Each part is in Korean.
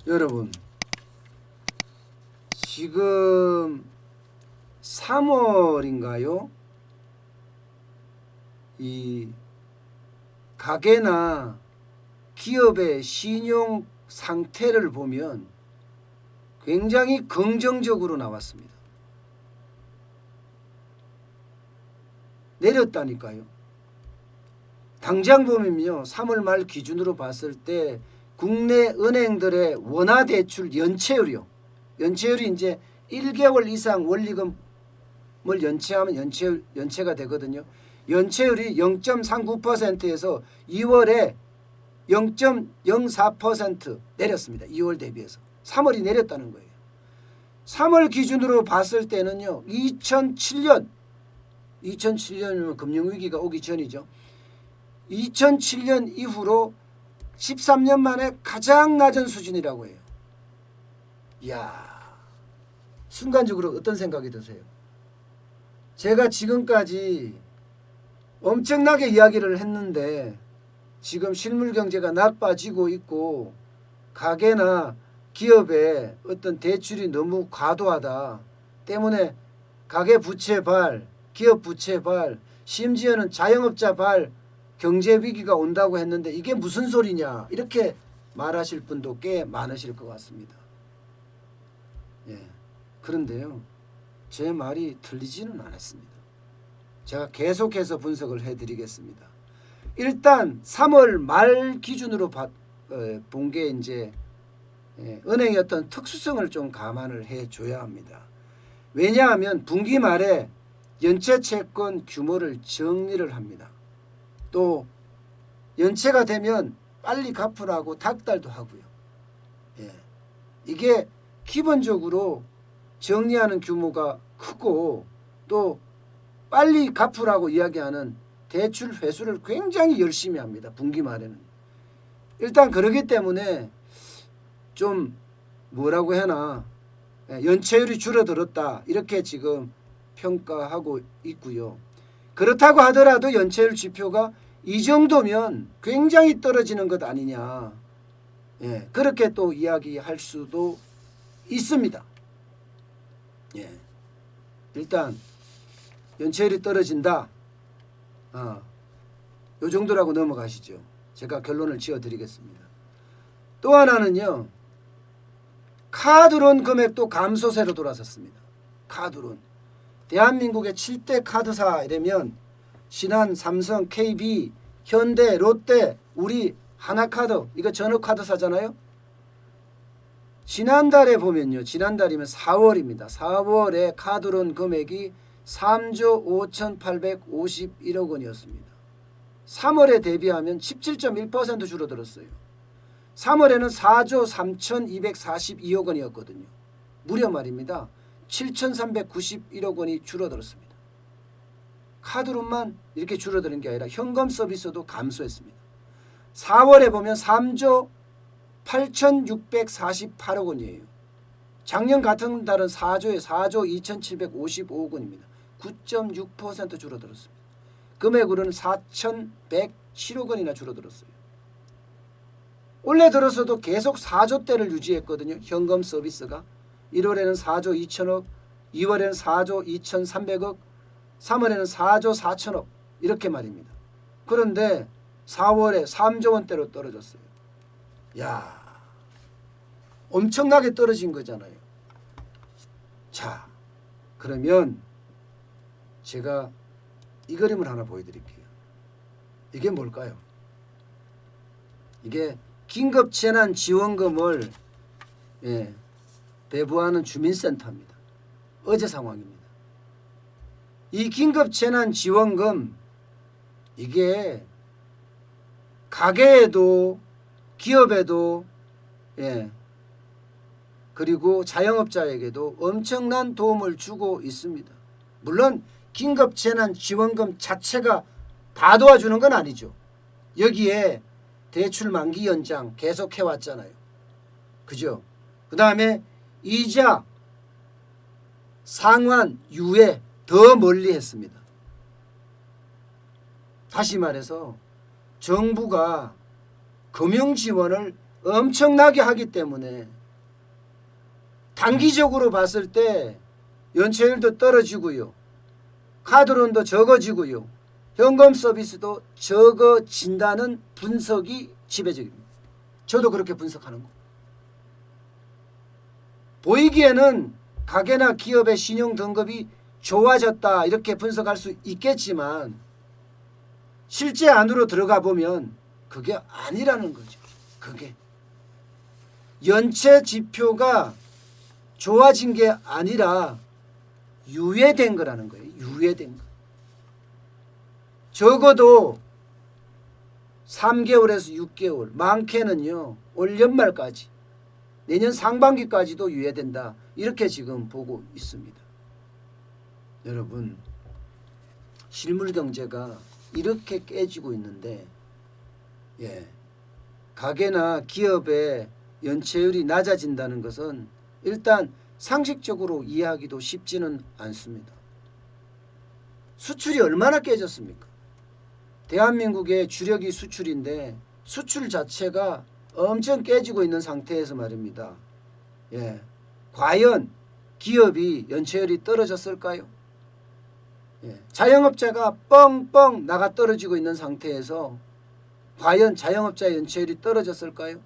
여러분, 지금 3월인가요? 이 가게나 기업의 신용 상태를 보면 굉장히 긍정적으로 나왔습니다. 내렸다니까요. 당장 보면요, 3월 말 기준으로 봤을 때 국내 은행들의 원화대출 연체율이요. 연체율이 이제 1개월 이상 원리금을 연체하면 연체가 되거든요. 연체율이 0.39%에서 2월에 0.04% 내렸습니다. 2월 대비해서. 3월이 내렸다는 거예요. 3월 기준으로 봤을 때는요. 2007년이면 금융위기가 오기 전이죠. 2007년 이후로 13년 만에 가장 낮은 수준이라고 해요. 이야, 순간적으로 어떤 생각이 드세요? 제가 지금까지 엄청나게 이야기를 했는데 지금 실물 경제가 나빠지고 있고 가게나 기업의 어떤 대출이 너무 과도하다 때문에 가계 부채 발, 기업 부채 발, 심지어는 자영업자 발 경제 위기가 온다고 했는데 이게 무슨 소리냐 이렇게 말하실 분도 꽤 많으실 것 같습니다. 예. 그런데요, 제 말이 틀리지는 않았습니다. 제가 계속해서 분석을 해드리겠습니다. 일단 3월 말 기준으로 본 게 이제 은행의 어떤 특수성을 좀 감안을 해줘야 합니다. 왜냐하면 분기 말에 연체 채권 규모를 정리를 합니다. 또 연체가 되면 빨리 갚으라고 닥달도 하고요. 예. 이게 기본적으로 정리하는 규모가 크고 또 빨리 갚으라고 이야기하는 대출 회수를 굉장히 열심히 합니다. 분기 말에는. 일단 그러기 때문에 좀 뭐라고 하나 연체율이 줄어들었다 이렇게 지금 평가하고 있고요. 그렇다고 하더라도 연체율 지표가 이 정도면 굉장히 떨어지는 것 아니냐. 예, 그렇게 또 이야기할 수도 있습니다. 예, 일단 연체율이 떨어진다. 요 정도라고 넘어가시죠. 제가 결론을 지어드리겠습니다. 또 하나는요. 카드론 금액도 감소세로 돌아섰습니다. 카드론. 대한민국의 7대 카드사 이러면 신한, 삼성, KB, 현대, 롯데, 우리, 하나카드 이거 전업카드사잖아요. 지난달에 보면요. 지난달이면 4월입니다. 4월에 카드론 금액이 3조 5,851억 원이었습니다. 3월에 대비하면 17.1% 줄어들었어요. 3월에는 4조 3,242억 원이었거든요. 무려 말입니다. 7,391억 원이 줄어들었습니다. 카드론만 이렇게 줄어드는 게 아니라 현금 서비스도 감소했습니다. 4월에 보면 3조 8,648억 원이에요. 작년 같은 달은 4조 2,755억 원입니다. 9.6% 줄어들었습니다. 금액으로는 4,107억 원이나 줄어들었어요. 올해 들어서도 계속 4조대를 유지했거든요. 현금 서비스가. 1월에는 4조 2천억, 2월에는 4조 2,300억, 3월에는 4조 4천억 이렇게 말입니다. 그런데 4월에 3조 원대로 떨어졌어요. 야, 엄청나게 떨어진 거잖아요. 자, 그러면 제가 이 그림을 하나 보여드릴게요. 이게 뭘까요? 이게 긴급재난지원금을 배부하는 주민센터입니다. 어제 상황입니다. 이 긴급재난지원금 이게 가게에도 기업에도 그리고 자영업자에게도 엄청난 도움을 주고 있습니다. 물론 긴급재난지원금 자체가 다 도와주는 건 아니죠. 여기에 대출 만기 연장 계속 해왔잖아요. 그죠? 그 다음에 이자, 상환, 유예 더 멀리 했습니다. 다시 말해서 정부가 금융 지원을 엄청나게 하기 때문에 단기적으로 봤을 때 연체율도 떨어지고요. 카드론도 적어지고요. 현금 서비스도 적어진다는 분석이 지배적입니다. 저도 그렇게 분석하는 거. 보이기에는 가게나 기업의 신용 등급이 좋아졌다 이렇게 분석할 수 있겠지만 실제 안으로 들어가 보면 그게 아니라는 거죠. 그게 연체 지표가 좋아진 게 아니라 유예된 거라는 거예요. 유예된 거. 적어도 3개월에서 6개월, 많게는요 올 연말까지, 내년 상반기까지도 유예된다. 이렇게 지금 보고 있습니다. 여러분, 실물 경제가 이렇게 깨지고 있는데 가게나 기업의 연체율이 낮아진다는 것은 일단 상식적으로 이해하기도 쉽지는 않습니다. 수출이 얼마나 깨졌습니까? 대한민국의 주력이 수출인데 수출 자체가 엄청 깨지고 있는 상태에서 말입니다. 과연 기업이 연체율이 떨어졌을까요? 자영업자가 뻥뻥 나가 떨어지고 있는 상태에서 과연 자영업자의 연체율이 떨어졌을까요?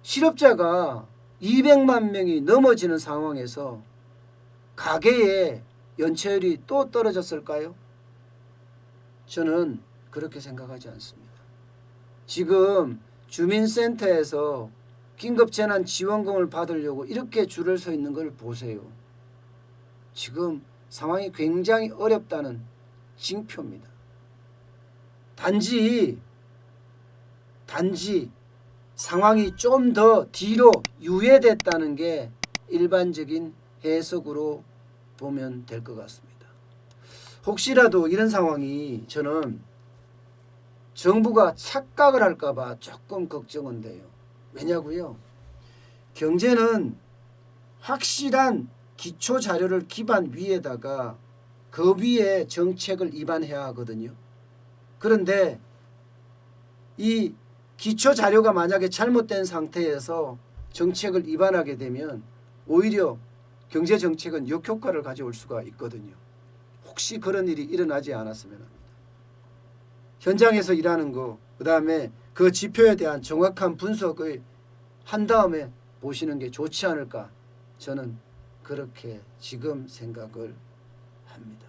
실업자가 200만 명이 넘어지는 상황에서 가계의 연체율이 또 떨어졌을까요? 저는 그렇게 생각하지 않습니다. 지금 주민센터에서 긴급재난지원금을 받으려고 이렇게 줄을 서 있는 걸 보세요. 지금 상황이 굉장히 어렵다는 징표입니다. 단지 상황이 좀 더 뒤로 유예됐다는 게 일반적인 해석으로 보면 될 것 같습니다. 혹시라도 이런 상황이 저는 정부가 착각을 할까 봐 조금 걱정은 돼요. 왜냐고요? 경제는 확실한 기초 자료를 기반 위에다가 그 위에 정책을 입안해야 하거든요. 그런데 이 기초 자료가 만약에 잘못된 상태에서 정책을 입안하게 되면 오히려 경제 정책은 역효과를 가져올 수가 있거든요. 혹시 그런 일이 일어나지 않았으면 합니다. 현장에서 일하는 거, 그다음에 그 지표에 대한 정확한 분석을 한 다음에 보시는 게 좋지 않을까, 저는 그렇게 지금 생각을 합니다.